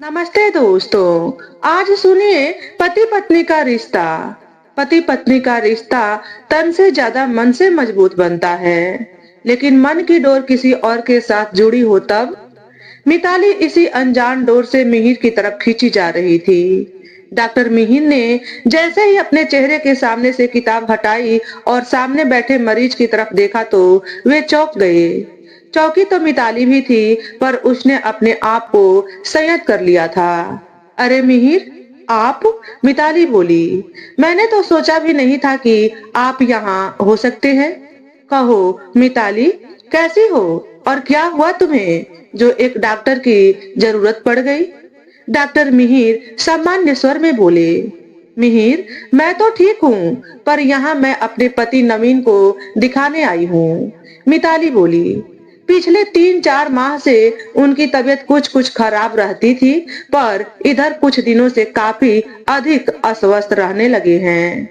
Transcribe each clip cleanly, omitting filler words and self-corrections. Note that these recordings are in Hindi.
नमस्ते दोस्तों। आज सुनिए पति पत्नी का रिश्ता। पति पत्नी का रिश्ता तन से ज्यादा मन से मजबूत बनता है, लेकिन मन की डोर किसी और के साथ जुड़ी हो तब। मिताली इसी अनजान डोर से मिहिर की तरफ खींची जा रही थी। डॉक्टर मिहिर ने जैसे ही अपने चेहरे के सामने से किताब हटाई और सामने बैठे मरीज की तरफ देखा तो वे चौंक गए। चौकी तो मिताली भी थी, पर उसने अपने आप को संयत कर लिया था। अरे मिहिर, आप? मिताली बोली। मैंने तो सोचा भी नहीं था कि आप यहाँ हो सकते हैं। कहो मिताली, कैसी हो और क्या हुआ तुम्हें जो एक डॉक्टर की जरूरत पड़ गई? डॉक्टर मिहिर सामान्य स्वर में बोले। मिहिर, मैं तो ठीक हूँ, पर यहाँ मैं अपने पति नवीन को दिखाने आई हूँ। मिताली बोली। पिछले 3-4 माह से उनकी तबीयत कुछ कुछ खराब रहती थी, पर इधर कुछ दिनों से काफी अधिक अस्वस्थ रहने लगे हैं।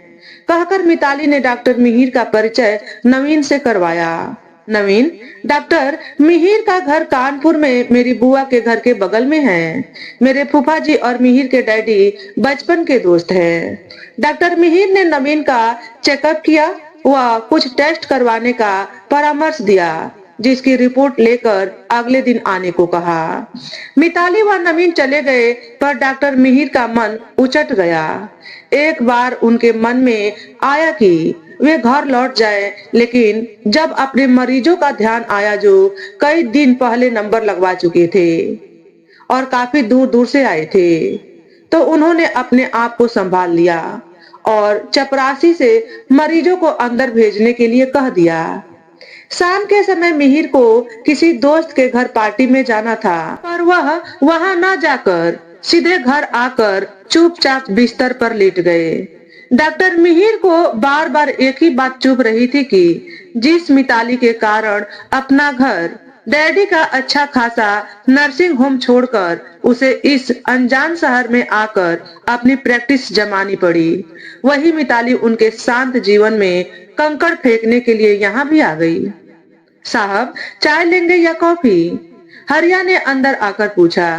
कहकर मिताली ने डॉक्टर मिहिर का परिचय नवीन से करवाया। नवीन, डॉक्टर मिहिर का घर कानपुर में मेरी बुआ के घर के बगल में है। मेरे फूफा जी और मिहिर के डैडी बचपन के दोस्त हैं। डॉक्टर मिहिर ने नवीन का चेकअप किया व कुछ टेस्ट करवाने का परामर्श दिया, जिसकी रिपोर्ट लेकर अगले दिन आने को कहा। मिताली व नवीन चले गए, पर डॉक्टर मिहिर का मन उचट गया। एक बार उनके मन में आया कि वे घर लौट जाएं, लेकिन जब अपने मरीजों का ध्यान आया जो कई दिन पहले नंबर लगवा चुके थे और काफी दूर दूर से आए थे, तो उन्होंने अपने आप को संभाल लिया और चपरासी से मरीजों को अंदर भेजने के लिए कह दिया। शाम के समय मिहिर को किसी दोस्त के घर पार्टी में जाना था, पर वह वहां न जाकर सीधे घर आकर चुपचाप बिस्तर पर लेट गए। डॉक्टर मिहिर को बार बार एक ही बात चुभ रही थी कि जिस मिताली के कारण अपना घर, डैडी का अच्छा खासा नर्सिंग होम छोड़कर उसे इस अनजान शहर में आकर अपनी प्रैक्टिस जमानी पड़ी, वही मिताली उनके शांत जीवन में कंकड़ फेंकने के लिए यहाँ भी आ गई। साहब, चाय लेंगे या कॉफी? हरिया ने अंदर आकर पूछा।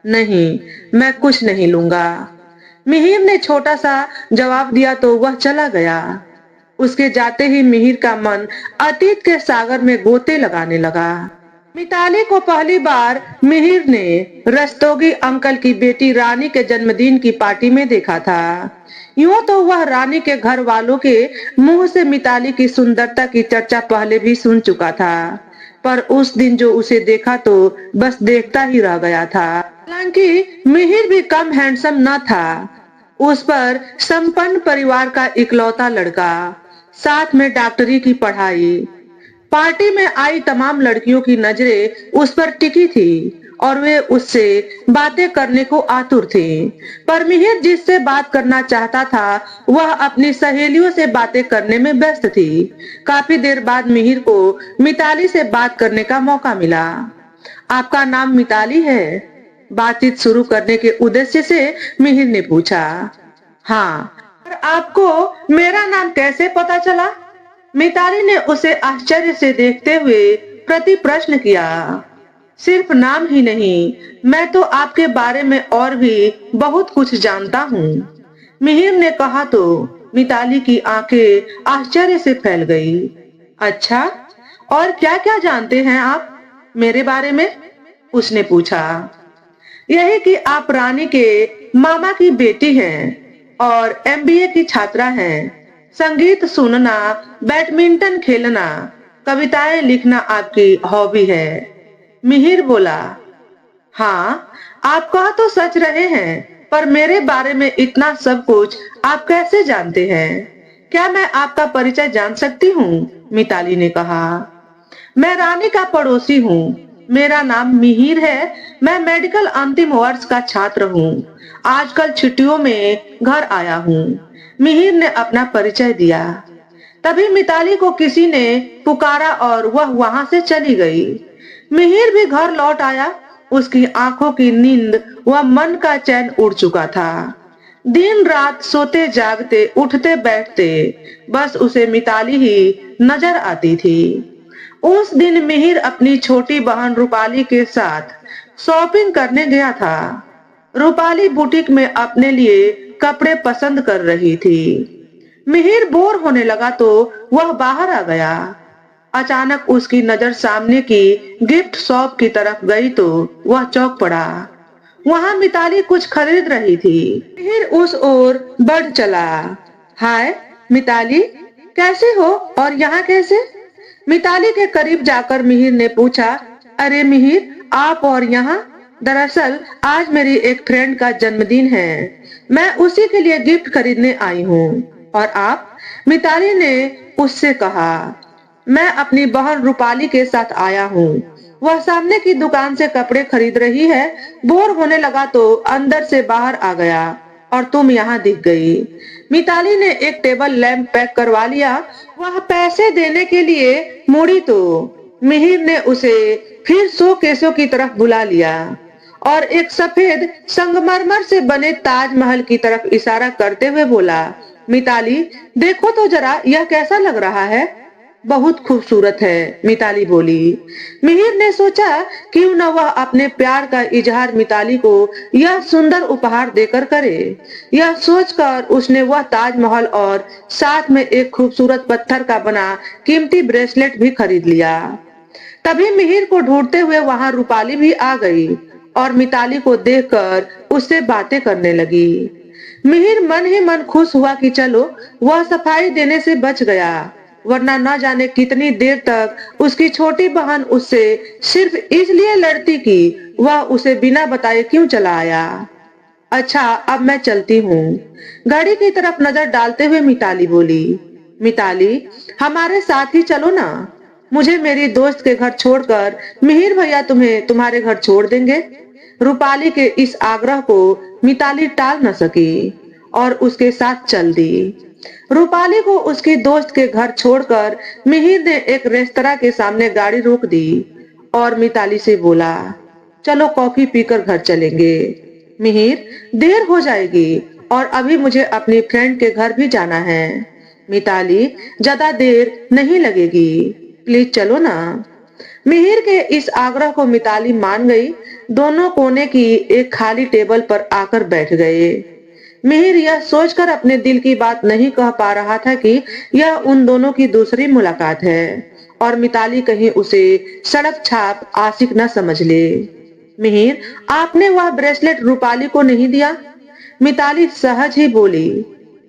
नहीं, मैं कुछ नहीं लूंगा, मिहिर ने छोटा सा जवाब दिया तो वह चला गया। उसके जाते ही मिहिर का मन अतीत के सागर में गोते लगाने लगा। मिताली को पहली बार मिहिर ने रस्तोगी अंकल की बेटी रानी के जन्मदिन की पार्टी में देखा था। यूं तो वह रानी के घर वालों के मुंह से मिताली की सुंदरता की चर्चा पहले भी सुन चुका था, पर उस दिन जो उसे देखा तो बस देखता ही रह गया था। हालांकि मिहिर भी कम हैंडसम न था। उस पर संपन्न परिवार का इकलौता लड़का, साथ में डॉक्टरी की पढ़ाई। पार्टी में आई तमाम लड़कियों की नजरें उस पर टिकी थी और वे उससे बातें करने को आतुर थे, पर मिहिर जिससे बात करना चाहता था वह अपनी सहेलियों से बातें करने में व्यस्त थी। काफी देर बाद मिहिर को मिताली से बात करने का मौका मिला। आपका नाम मिताली है? बातचीत शुरू करने के उद्देश्य से मिहिर ने पूछा। हाँ, पर आपको मेरा नाम कैसे पता चला? मिताली ने उसे आश्चर्य से देखते हुए प्रति प्रश्न किया। सिर्फ नाम ही नहीं, मैं तो आपके बारे में और भी बहुत कुछ जानता हूँ, मिहिर ने कहा तो मिताली की आंखें आश्चर्य से फैल गई। अच्छा, और क्या क्या जानते हैं आप मेरे बारे में? उसने पूछा। यही कि आप रानी के मामा की बेटी हैं और एमबीए की छात्रा हैं। संगीत सुनना, बैडमिंटन खेलना, कविताएं लिखना आपकी हॉबी है, मिहिर बोला। हाँ, आप कह तो सच रहे हैं, पर मेरे बारे में इतना सब कुछ आप कैसे जानते हैं? क्या मैं आपका परिचय जान सकती हूँ? मिताली ने कहा। मैं रानी का पड़ोसी हूँ, मेरा नाम मिहिर है। मैं मेडिकल अंतिम वर्ष का छात्र हूँ। आजकल छुट्टियों में घर आया हूँ, मिहिर ने अपना परिचय दिया। तभी मिताली को किसी ने पुकारा और वह वहां से चली गई। मिहिर भी घर लौट आया। उसकी आंखों की नींद व मन का चैन उड़ चुका था। दिन रात सोते जागते उठते बैठते बस उसे मिताली ही नजर आती थी। उस दिन मिहिर अपनी छोटी बहन रूपाली के साथ शॉपिंग करने गया था। रूपाली बुटीक में अपने लिए कपड़े पसंद कर रही थी। मिहिर बोर होने लगा तो वह बाहर आ गया। अचानक उसकी नजर सामने की गिफ्ट शॉप की तरफ गई तो वह चौंक पड़ा। वहां मिताली कुछ खरीद रही थी। मिहिर उस ओर बढ़ चला। हाय मिताली, कैसे हो और यहाँ कैसे? मिताली के करीब जाकर मिहिर ने पूछा। अरे मिहिर, आप और यहाँ? दरअसल आज मेरी एक फ्रेंड का जन्मदिन है। मैं उसी के लिए गिफ्ट खरीदने आई हूँ। और आप? मिताली ने उससे कहा। मैं अपनी बहन रूपाली के साथ आया हूँ। वह सामने की दुकान से कपड़े खरीद रही है। बोर होने लगा तो अंदर से बाहर आ गया और तुम यहाँ दिख गई। मिताली ने एक टेबल लैंप पैक करवा लिया। वह पैसे देने के लिए मुड़ी तो मिहिर ने उसे फिर शो केसों की तरफ बुला लिया और एक सफेद संगमरमर से बने ताजमहल की तरफ इशारा करते हुए बोला। मिताली, देखो तो जरा, यह कैसा लग रहा है? बहुत खूबसूरत है, मिताली बोली। मिहिर ने सोचा क्यों न वह अपने प्यार का इजहार मिताली को यह सुंदर उपहार देकर करे। यह सोचकर उसने वह ताजमहल और साथ में एक खूबसूरत पत्थर का बना कीमती ब्रेसलेट भी खरीद लिया। तभी मिहिर को ढूंढते हुए वहां रूपाली भी आ गई और मिताली को देखकर उससे बातें करने लगी। मिहिर मन ही मन खुश हुआ कि चलो वह सफाई देने से बच गया, वरना न जाने कितनी देर तक उसकी छोटी बहन उससे सिर्फ इसलिए लड़ती कि वह उसे बिना बताए क्यों चला आया। अच्छा, अब मैं चलती हूँ, घड़ी की तरफ नजर डालते हुए मिताली बोली। मिताली, हमारे साथ ही चलो ना। मुझे मेरी दोस्त के घर छोड़कर मिहिर भैया तुम्हें तुम्हारे घर छोड़ देंगे। रूपाली के इस आग्रह को मिताली टाल न सकी और उसके साथ चल दी। रूपाली को उसकी दोस्त के घर छोड़कर मिहिर ने एक रेस्तरा के सामने गाड़ी रोक दी और मिताली से बोला, चलो कॉफी पीकर घर चलेंगे। मिहिर, देर हो जाएगी और अभी मुझे अपनी फ्रेंड के घर भी जाना है। मिताली, ज्यादा देर नहीं लगेगी, प्लीज चलो ना। मिहिर के इस आग्रह को मिताली मान गई। दोनों कोने की एक खाली टेबल पर आकर बैठ गए। मिहिर यह सोचकर अपने दिल की बात नहीं कह पा रहा था कि यह उन दोनों की दूसरी मुलाकात है और मिताली कहीं उसे सड़क छाप आशिक न समझ ले। मिहिर, आपने वह ब्रेसलेट रूपाली को नहीं दिया? मिताली सहज ही बोली।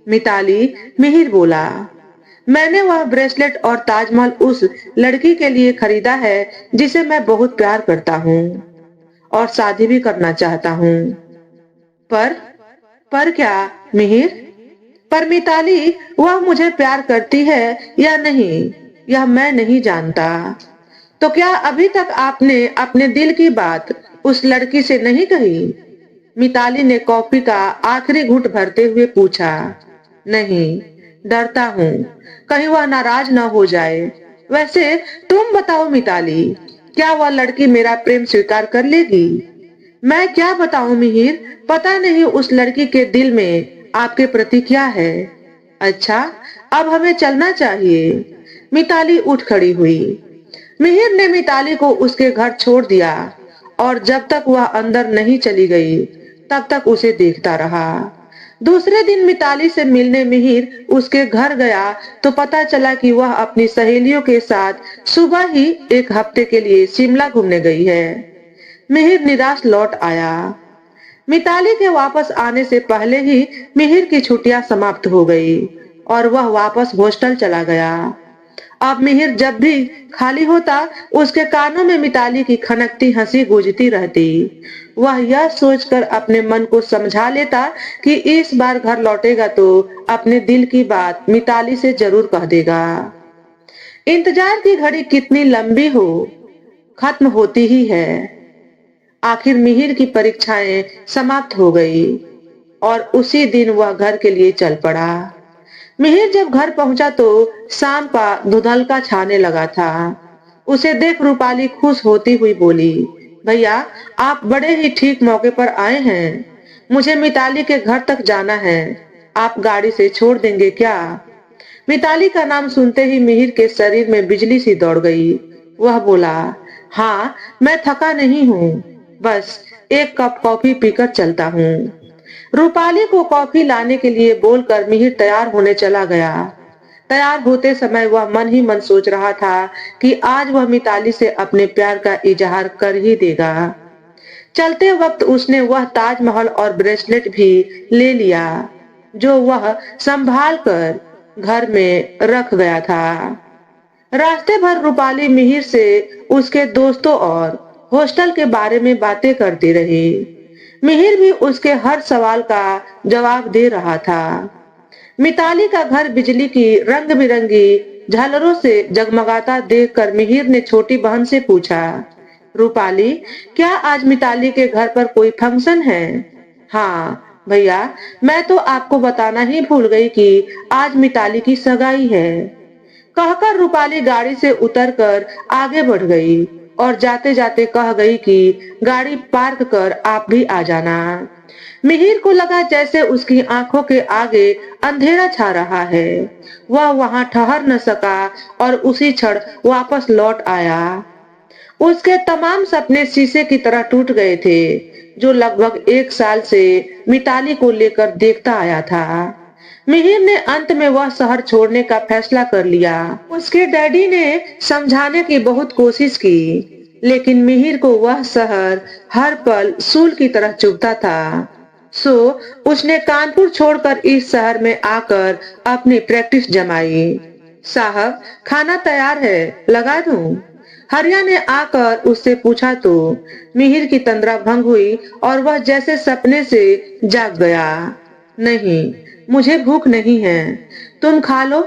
मिताली, मिहिर बोला, मैंने वह ब्रेसलेट और ताजमहल उस लड़की के लिए खरीदा है जिसे मैं बहुत प्यार करता हूँ और शादी भी करना चाहता हूँ। पर पर क्या मिहिर? पर मिताली, वह मुझे प्यार करती है या नहीं यह मैं नहीं जानता। तो क्या अभी तक आपने अपने दिल की बात उस लड़की से नहीं कही? मिताली ने कॉफी का आखिरी घूंट भरते हुए पूछा। नहीं, डरता हूँ कहीं वह नाराज न हो जाए। वैसे तुम बताओ मिताली, क्या वह लड़की मेरा प्रेम स्वीकार कर लेगी? मैं क्या बताऊं मिहिर, पता नहीं उस लड़की के दिल में आपके प्रति क्या है। अच्छा, अब हमें चलना चाहिए। मिताली उठ खड़ी हुई। मिहिर ने मिताली को उसके घर छोड़ दिया और जब तक वह अंदर नहीं चली गई तब तक उसे देखता रहा। दूसरे दिन मिताली से मिलने मिहिर उसके घर गया तो पता चला कि वह अपनी सहेलियों के साथ सुबह ही एक हफ्ते के लिए शिमला घूमने गई है। मिहिर निराश लौट आया। मिताली के वापस आने से पहले ही मिहिर की छुट्टियां समाप्त हो गई और वह वापस हॉस्टल चला गया। अब मिहिर जब भी खाली होता उसके कानों में मिताली की खनकती हंसी गूंजती रहती। वह यह सोचकर अपने मन को समझा लेता कि इस बार घर लौटेगा तो अपने दिल की बात मिताली से जरूर कह देगा। इंतजार की घड़ी कितनी लंबी हो, खत्म होती ही है। आखिर मिहिर की परीक्षाएं समाप्त हो गई और उसी दिन वह घर के लिए चल पड़ा। मिहिर जब घर पहुंचा तो शाम का धुंधलका छाने लगा था। उसे देख रूपाली खुश होती हुई बोली, भैया, आप बड़े ही ठीक मौके पर आए हैं। मुझे मिताली के घर तक जाना है, आप गाड़ी से छोड़ देंगे क्या? मिताली का नाम सुनते ही मिहिर के शरीर में बिजली सी दौड़ गई। वह बोला, हाँ, मैं थका नहीं हूँ, बस एक कप कॉफी पीकर चलता हूँ। रूपाली को कॉफी लाने के लिए बोलकर मिहिर तैयार होने चला गया। तैयार होते समय वह मन ही मन सोच रहा था कि आज वह मिताली से अपने प्यार का इजहार कर ही देगा। चलते वक्त उसने वह ताजमहल और ब्रेसलेट भी ले लिया, जो वह संभाल कर घर में रख गया था। रास्ते भर रूपाली मिहिर से उसके दोस्तों और हॉस्टल के बारे में बातें करती रही। मिहिर भी उसके हर सवाल का जवाब दे रहा था। मिताली का घर बिजली की रंग बिरंगी झालरों से जगमगाता देखकर मिहिर ने छोटी बहन से पूछा, रूपाली, क्या आज मिताली के घर पर कोई फंक्शन है? हाँ भैया, मैं तो आपको बताना ही भूल गई कि आज मिताली की सगाई है। कहकर रूपाली गाड़ी से उतरकर आगे बढ़ गई और जाते जाते कह गई कि गाड़ी पार्क कर आप भी आ जाना। मिहिर को लगा जैसे उसकी आंखों के आगे अंधेरा छा रहा है। वह वहां ठहर न सका और उसी क्षण वापस लौट आया। उसके तमाम सपने शीशे की तरह टूट गए थे, जो लगभग 1 साल से मिताली को लेकर देखता आया था। मिहिर ने अंत में वह शहर छोड़ने का फैसला कर लिया। उसके डैडी ने समझाने की बहुत कोशिश की, लेकिन मिहिर को वह शहर हर पल सूल की तरह चुभता था। सो उसने कानपुर छोड़कर इस शहर में आकर अपनी प्रैक्टिस जमाई। साहब, खाना तैयार है, लगा दूं? हरिया ने आकर उससे पूछा तो मिहिर की तंद्रा भंग हुई और वह जैसे सपने से जाग गया। नहीं, मुझे भूख नहीं है, तुम खा लो।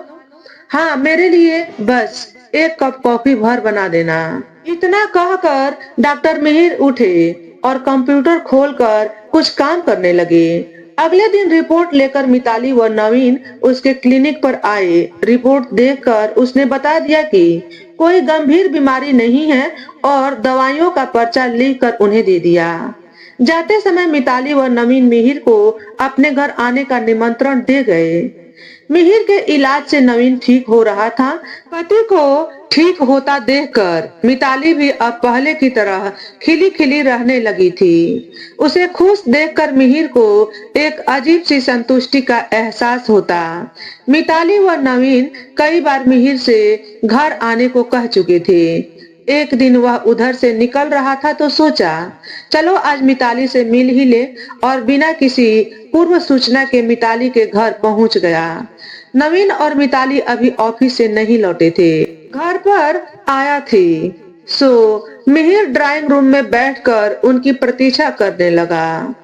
हाँ, मेरे लिए बस एक कप कॉफी भर बना देना। इतना कहकर डॉक्टर मिहिर उठे और कंप्यूटर खोलकर कुछ काम करने लगे। अगले दिन रिपोर्ट लेकर मिताली व नवीन उसके क्लिनिक पर आए। रिपोर्ट देखकर उसने बता दिया कि कोई गंभीर बीमारी नहीं है और दवाइयों का पर्चा लिखकर उन्हें दे दिया। जाते समय मिताली व नवीन मिहिर को अपने घर आने का निमंत्रण दे गए। मिहिर के इलाज से नवीन ठीक हो रहा था। पति को ठीक होता देखकर मिताली भी अब पहले की तरह खिली खिली रहने लगी थी। उसे खुश देखकर मिहिर को एक अजीब सी संतुष्टि का एहसास होता। मिताली व नवीन कई बार मिहिर से घर आने को कह चुके थे। एक दिन वह उधर से निकल रहा था तो सोचा, चलो आज मिताली से मिल ही ले, और बिना किसी पूर्व सूचना के मिताली के घर पहुंच गया। नवीन और मिताली अभी ऑफिस से नहीं लौटे थे, घर पर आया थी। सो मिहिर ड्राइंग रूम में बैठकर उनकी प्रतीक्षा करने लगा।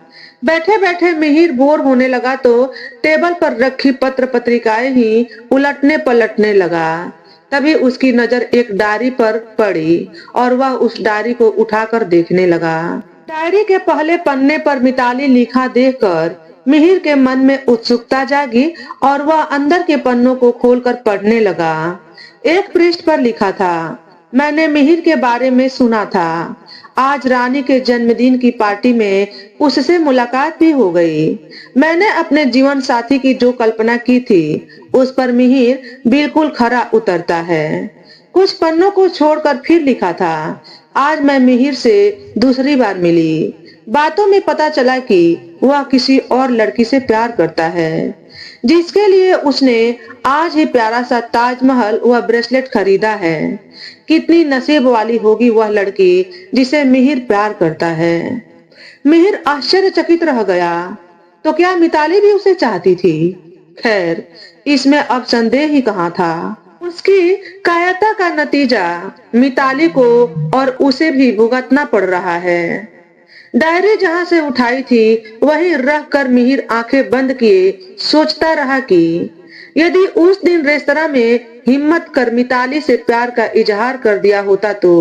बैठे बैठे मिहिर बोर होने लगा तो टेबल पर रखी पत्र पत्रिकाएं ही उलटने पलटने लगा। तभी उसकी नजर एक डायरी पर पड़ी और वह उस डायरी को उठाकर देखने लगा। डायरी के पहले पन्ने पर मिताली लिखा देखकर मिहिर के मन में उत्सुकता जागी और वह अंदर के पन्नों को खोलकर पढ़ने लगा। एक पृष्ठ पर लिखा था, मैंने मिहिर के बारे में सुना था। आज रानी के जन्मदिन की पार्टी में उससे मुलाकात भी हो गई। मैंने अपने जीवन साथी की जो कल्पना की थी उस पर मिहिर बिल्कुल खरा उतरता है। कुछ पन्नों को छोड़कर फिर लिखा था, आज मैं मिहिर से दूसरी बार मिली। बातों में पता चला कि वह किसी और लड़की से प्यार करता है, जिसके लिए उसने आज ही प्यारा सा ताजमहल व ब्रेसलेट खरीदा है। कितनी नसीब वाली होगी वह लड़की जिसे मिहिर प्यार करता है। मिहिर आश्चर्यचकित रह गया। तो क्या मिताली भी उसे चाहती थी? खैर, इसमें अब संदेह ही कहाँ था। उसकी कायरता का नतीजा मिताली को और उसे भी भुगतना पड़ रहा है। डायरी जहां से उठाई थी वहीं रख कर मिहिर आंखें बंद किए सोचता रहा कि यदि उस दिन रेस्तरां में हिम्मत कर मिताली से प्यार का इजहार कर दिया होता तो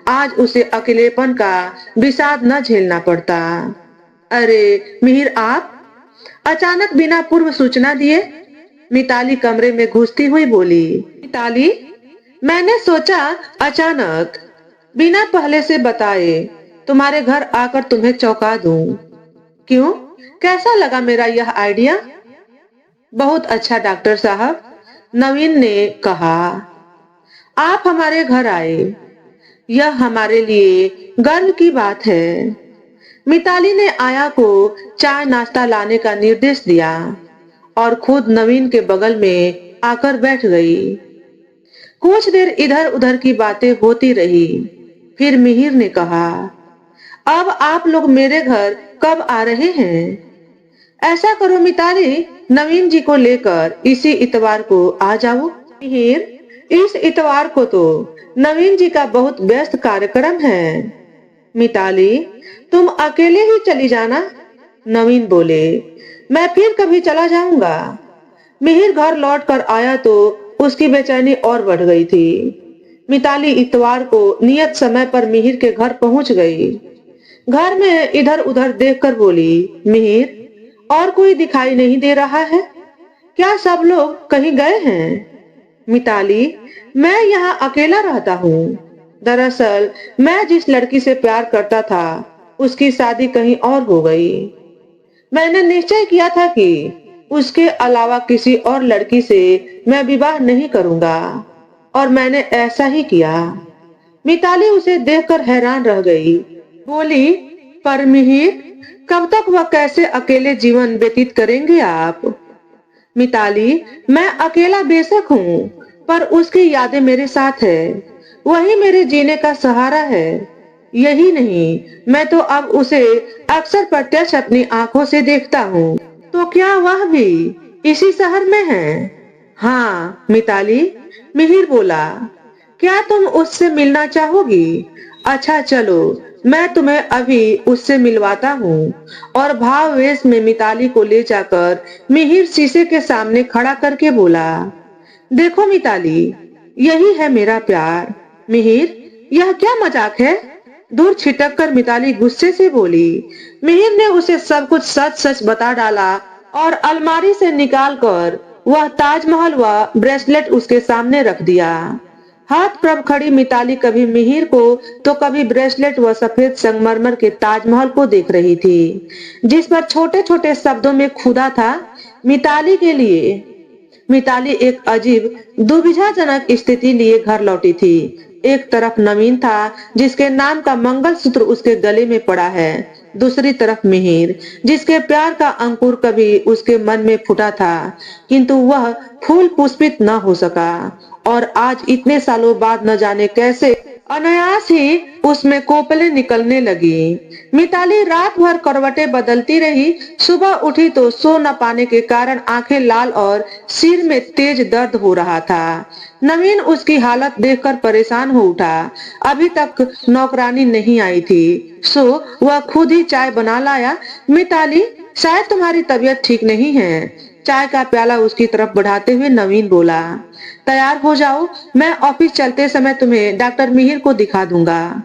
आज उसे अकेलेपन का विषाद न झेलना पड़ता। अरे मिहिर, आप अचानक बिना पूर्व सूचना दिए? मिताली कमरे में घुसती हुई बोली। मिताली, मैंने सोचा अचानक बिना पहले से बताए तुम्हारे घर आकर तुम्हें चौंका दूं। क्यों, कैसा लगा मेरा यह आइडिया? बहुत अच्छा डॉक्टर साहब, नवीन ने कहा। आप हमारे घर आए, यह हमारे लिए गर्व की बात है। मिताली ने आया को चाय नाश्ता लाने का निर्देश दिया और खुद नवीन के बगल में आकर बैठ गई। कुछ देर इधर उधर की बातें होती रही। फिर मिहिर ने कहा, अब आप लोग मेरे घर कब आ रहे हैं? ऐसा करो मिताली, नवीन जी को लेकर इसी इतवार को आ जाओ। मिहिर, इस इतवार को तो नवीन जी का बहुत व्यस्त कार्यक्रम है। मिताली, तुम अकेले ही चली जाना। नवीन बोले, मैं फिर कभी चला जाऊंगा। मिहिर घर लौट कर आया तो उसकी बेचैनी और बढ़ गई थी। मिताली इतवार को नियत समय पर मिहिर के घर पहुंच गई। घर में इधर उधर देखकर बोली, मिहिर, और कोई दिखाई नहीं दे रहा है क्या? सब लोग कहीं गए हैं? मिताली, मैं यहाँ अकेला रहता हूँ। दरअसल मैं जिस लड़की से प्यार करता था उसकी शादी कहीं और हो गई। मैंने निश्चय किया था कि उसके अलावा किसी और लड़की से मैं विवाह नहीं करूंगा और मैंने ऐसा ही किया। मिताली उसे देखकर हैरान रह गई। बोली, पर मिहिर, कब तक वह कैसे अकेले जीवन व्यतीत करेंगे आप? मिताली, मैं अकेला बेशक हूँ, पर उसकी यादें मेरे साथ है। वही मेरे जीने का सहारा है। यही नहीं, मैं तो अब उसे अक्सर प्रत्यक्ष अपनी आंखों से देखता हूँ। तो क्या वह भी इसी शहर में है? हाँ मिताली, मिहिर बोला। क्या तुम उससे मिलना चाहोगी? अच्छा चलो, मैं तुम्हें अभी उससे मिलवाता हूँ। और भाववेश में मिताली को ले जाकर मिहिर शीशे के सामने खड़ा करके बोला, देखो मिताली, यही है मेरा प्यार। मिहिर, यह क्या मजाक है? दूर छिटक कर मिताली गुस्से से बोली। मिहिर ने उसे सब कुछ सच सच बता डाला और अलमारी से निकाल कर वह ताजमहल व ब्रेसलेट उसके सामने रख दिया। हाथ पर खड़ी मिताली कभी मिहिर को तो कभी ब्रेसलेट व सफेद संगमरमर के ताजमहल को देख रही थी, जिस पर छोटे छोटे शब्दों में खुदा था, मिताली के लिए। मिताली एक अजीब दुविधाजनक स्थिति लिए घर लौटी थी। एक तरफ नवीन था जिसके नाम का मंगलसूत्र उसके गले में पड़ा है। दूसरी तरफ मिहिर, जिसके प्यार का अंकुर कभी उसके मन में फूटा था, किंतु वह फूल पुष्पित न हो सका और आज इतने सालों बाद न जाने कैसे अनायास ही उसमें कोपले निकलने लगी। मिताली रात भर करवटें बदलती रही। सुबह उठी तो सो न पाने के कारण आंखें लाल और सिर में तेज दर्द हो रहा था। नवीन उसकी हालत देखकर परेशान हो उठा। अभी तक नौकरानी नहीं आई थी, सो वह खुद ही चाय बना लाया। मिताली, शायद तुम्हारी तबीयत ठीक नहीं है। चाय का प्याला उसकी तरफ बढ़ाते हुए नवीन बोला, तैयार हो जाओ, मैं ऑफिस चलते समय तुम्हें डॉक्टर मिहिर को दिखा दूंगा।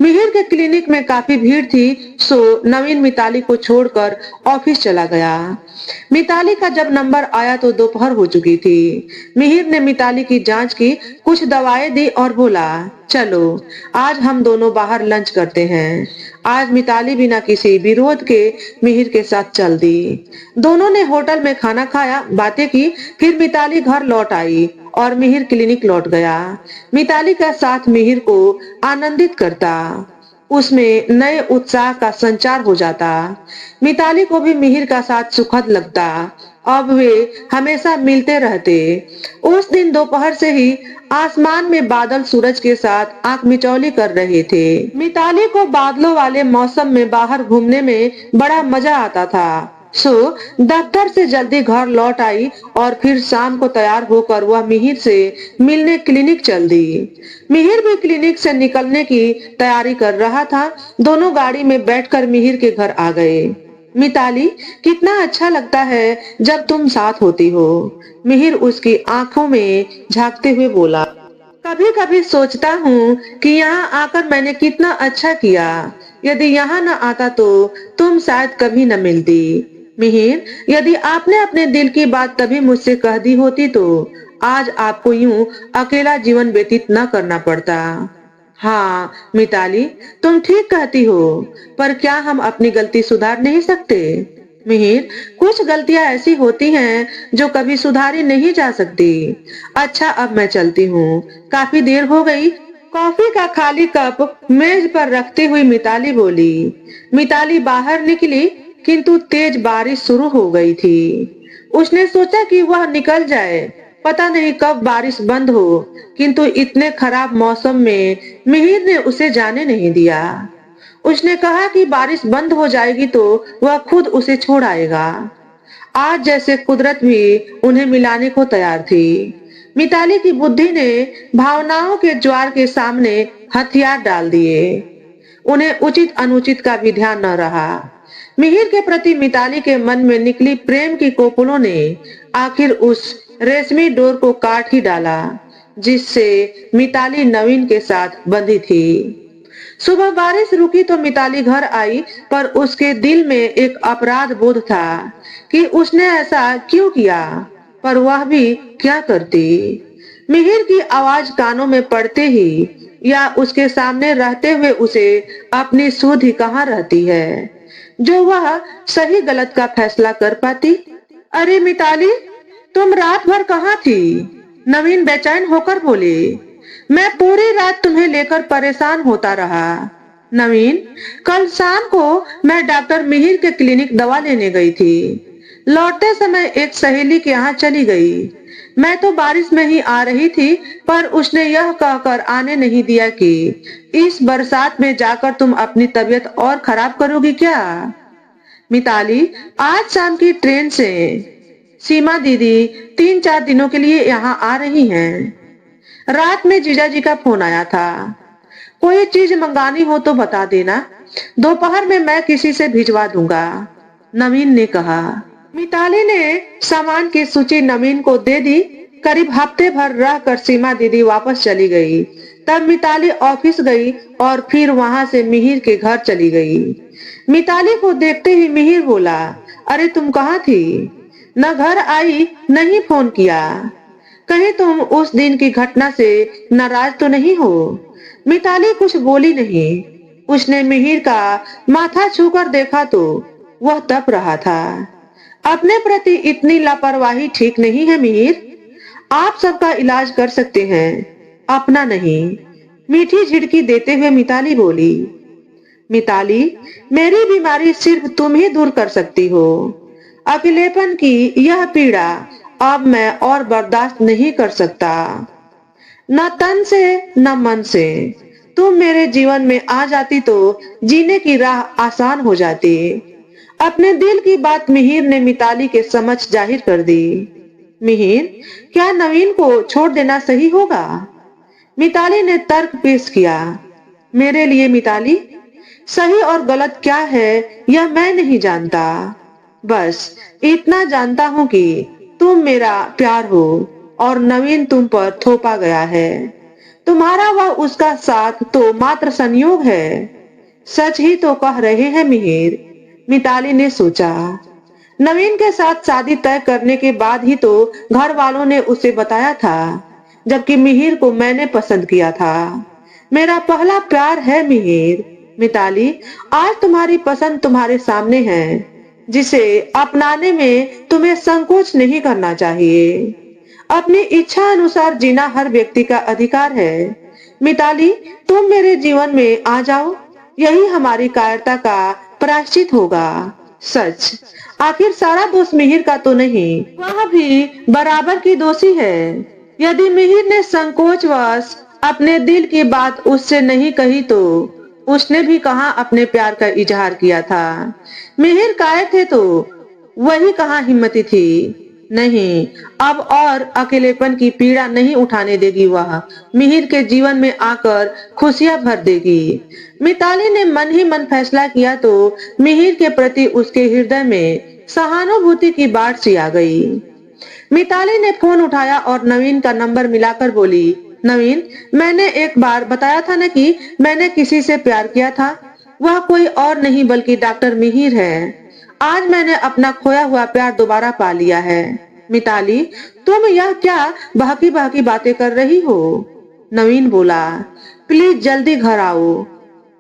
मिहिर के क्लिनिक में काफी भीड़ थी, सो नवीन मिताली को छोड़कर ऑफिस चला गया। मिताली का जब नंबर आया तो दोपहर हो चुकी थी। मिहिर ने मिताली की जांच की, कुछ दवाएं दी और बोला, चलो आज हम दोनों बाहर लंच करते हैं। आज मिताली बिना किसी विरोध के मिहिर के साथ चल दी। दोनों ने होटल में खाना खाया, बातें की, फिर मिताली घर लौट आई और मिहिर क्लिनिक लौट गया। मिताली का साथ मिहिर को आनंदित करता, उसमें नए उत्साह का संचार हो जाता। मिताली को भी मिहिर का साथ सुखद लगता। अब वे हमेशा मिलते रहते। उस दिन दोपहर से ही आसमान में बादल सूरज के साथ आंख मिचौली कर रहे थे। मिताली को बादलों वाले मौसम में बाहर घूमने में बड़ा मजा आता था, सो दफ्तर से जल्दी घर लौट आई और फिर शाम को तैयार होकर वह मिहिर से मिलने क्लिनिक चल दी। मिहिर भी क्लिनिक से निकलने की तैयारी कर रहा था। दोनों गाड़ी में बैठकर मिहिर के घर आ गए। मिताली, कितना अच्छा लगता है जब तुम साथ होती हो। मिहिर उसकी आंखों में झांकते हुए बोला, कभी कभी सोचता हूँ कि यहाँ आकर मैंने कितना अच्छा किया। यदि यहाँ न आता तो तुम शायद कभी न मिलती। मिहिर, यदि आपने अपने दिल की बात तभी मुझसे कह दी होती तो आज आपको यूं अकेला जीवन व्यतीत न करना पड़ता। हाँ मिताली, तुम ठीक कहती हो, पर क्या हम अपनी गलती सुधार नहीं सकते? मिहिर, कुछ गलतियां ऐसी होती हैं जो कभी सुधारी नहीं जा सकती। अच्छा, अब मैं चलती हूँ, काफी देर हो गई। कॉफी का खाली कप मेज पर रखती हुई मिताली बोली। मिताली बाहर निकली, किंतु तेज बारिश शुरू हो गई थी। उसने सोचा कि वह निकल जाए, पता नहीं कब बारिश बंद हो, किंतु इतने खराब मौसम में मिहिर ने उसे जाने नहीं दिया। उसने कहा कि बारिश बंद हो जाएगी तो वह खुद उसे छोड़ आएगा। आज जैसे कुदरत भी उन्हें मिलाने को तैयार थी। मिताली की बुद्धि ने भावनाओं के ज्वार के सामने हथियार डाल दिए। उन्हें उचित अनुचित का भी ध्यान न रहा। मिहिर के प्रति मिताली के मन में निकली प्रेम की कोपलों ने आखिर उस रेशमी डोर को काट ही डाला, जिससे मिताली नवीन के साथ बंधी थी। सुबह बारिश रुकी तो मिताली घर आई, पर उसके दिल में एक अपराध बोध था कि उसने ऐसा क्यों किया, पर वह भी क्या करती। मिहिर की आवाज कानों में पड़ते ही या उसके सामने रहते हुए उसे अपनी सुध ही कहाँ रहती है, जो वह सही गलत का फैसला कर पाती। अरे मिताली, तुम रात भर कहाँ थी? नवीन बेचैन होकर बोले। मैं पूरी रात तुम्हें लेकर परेशान होता रहा। नवीन, कल शाम को मैं डॉक्टर मिहिर के क्लिनिक दवा लेने गई थी। लौटते समय एक सहेली के यहाँ चली गई। मैं तो बारिश में ही आ रही थी, पर उसने यह कहकर आने नहीं दिया कि इस बरसात में जाकर तुम अपनी तबीयत और खराब करोगी क्या। मिताली, आज शाम की ट्रेन से सीमा दीदी 3-4 दिनों के लिए यहाँ आ रही हैं। रात में जीजा जी का फोन आया था। कोई चीज मंगानी हो तो बता देना, दोपहर में मैं किसी से भिजवा दूंगा, नवीन ने कहा। मिताली ने सामान की सूची नवीन को दे दी। करीब हफ्ते भर रहकर सीमा दीदी वापस चली गई। तब मिताली ऑफिस गई और फिर वहां से मिहिर के घर चली गई। मिताली को देखते ही मिहिर बोला, अरे तुम कहाँ थी? न घर आई न ही फोन किया। कहीं तुम उस दिन की घटना से नाराज तो नहीं हो? मिताली कुछ बोली नहीं। उसने मिहिर का माथा छूकर देखा तो वह तप रहा था। अपने प्रति इतनी लापरवाही ठीक नहीं है मिहिर। आप सबका इलाज कर सकते हैं, अपना नहीं। मीठी झिड़की देते हुए मिताली बोली। मिताली, मेरी बीमारी सिर्फ तुम ही दूर कर सकती हो। अकेलेपन की यह पीड़ा अब मैं और बर्दाश्त नहीं कर सकता, न तन से न मन से। तुम मेरे जीवन में आ जाती तो जीने की राह आसान हो जाती। अपने दिल की बात मिहिर ने मिताली के समक्ष जाहिर कर दी। मिहिर, क्या नवीन को छोड़ देना सही होगा? मिताली ने तर्क पेश किया। मेरे लिए मिताली, सही और गलत क्या है यह मैं नहीं जानता। बस इतना जानता हूँ कि तुम मेरा प्यार हो और नवीन तुम पर थोपा गया है। तुम्हारा व उसका साथ तो मात्र संयोग है। सच ही तो कह रहे हैं मिहिर, मिताली ने सोचा। नवीन के साथ शादी तय करने के बाद ही तो घर वालों ने उसे बताया था, जबकि मिहिर को मैंने पसंद किया था। मेरा पहला प्यार है मिहिर। मिताली, आज तुम्हारी पसंद तुम्हारे सामने है, जिसे अपनाने में तुम्हें संकोच नहीं करना चाहिए। अपनी इच्छा अनुसार जीना हर व्यक्ति का अधिकार है। मिताली, तुम मेरे जीवन में आ जाओ, यही हमारी कायरता का प्रायश्चित होगा। सच, आखिर सारा दोष मिहिर का तो नहीं, वह भी बराबर की दोषी है। यदि मिहिर ने संकोचवश अपने दिल की बात उससे नहीं कही तो उसने भी कहाँ अपने प्यार का इजहार किया था। मिहिर कायर थे तो वही कहाँ हिम्मती थी। नहीं, अब और अकेलेपन की पीड़ा नहीं उठाने देगी। वह मिहिर के जीवन में आकर खुशियां भर देगी। मिताली ने मन ही मन फैसला किया तो मिहिर के प्रति उसके हृदय में सहानुभूति की बाढ़ सी आ गई। मिताली ने फोन उठाया और नवीन का नंबर मिलाकर बोली, नवीन, मैंने एक बार बताया था न कि मैंने किसी से प्यार किया था। वह कोई और नहीं बल्कि डॉक्टर मिहिर है। आज मैंने अपना खोया हुआ प्यार दोबारा पा लिया है। मिताली, तुम यह क्या बहकी बहकी बातें कर रही हो? नवीन बोला, प्लीज जल्दी घर आओ।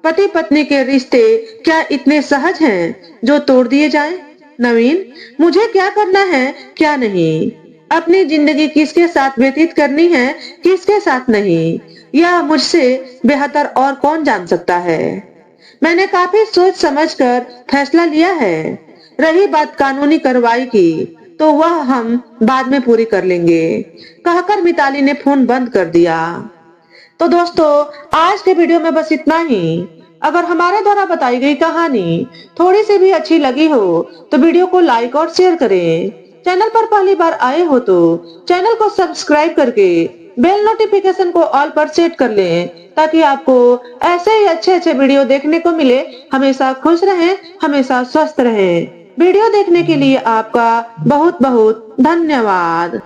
पति पत्नी के रिश्ते क्या इतने सहज हैं जो तोड़ दिए जाएं? नवीन, मुझे क्या करना है क्या नहीं, अपनी जिंदगी किसके साथ व्यतीत करनी है किसके साथ नहीं, यह मुझसे बेहतर और कौन जान सकता है। मैंने काफी सोच समझकर फैसला लिया है। रही बात कानूनी कार्रवाई की, तो वह हम बाद में पूरी कर लेंगे, कहकर मिताली ने फोन बंद कर दिया। तो दोस्तों, आज के वीडियो में बस इतना ही। अगर हमारे द्वारा बताई गई कहानी थोड़ी सी भी अच्छी लगी हो तो वीडियो को लाइक और शेयर करें। चैनल पर पहली बार आए हो तो चैनल को सब्सक्राइब करके बेल नोटिफिकेशन को ऑल पर सेट कर लें, ताकि आपको ऐसे ही अच्छे अच्छे वीडियो देखने को मिले। हमेशा खुश रहें, हमेशा स्वस्थ रहें। वीडियो देखने के लिए आपका बहुत बहुत धन्यवाद।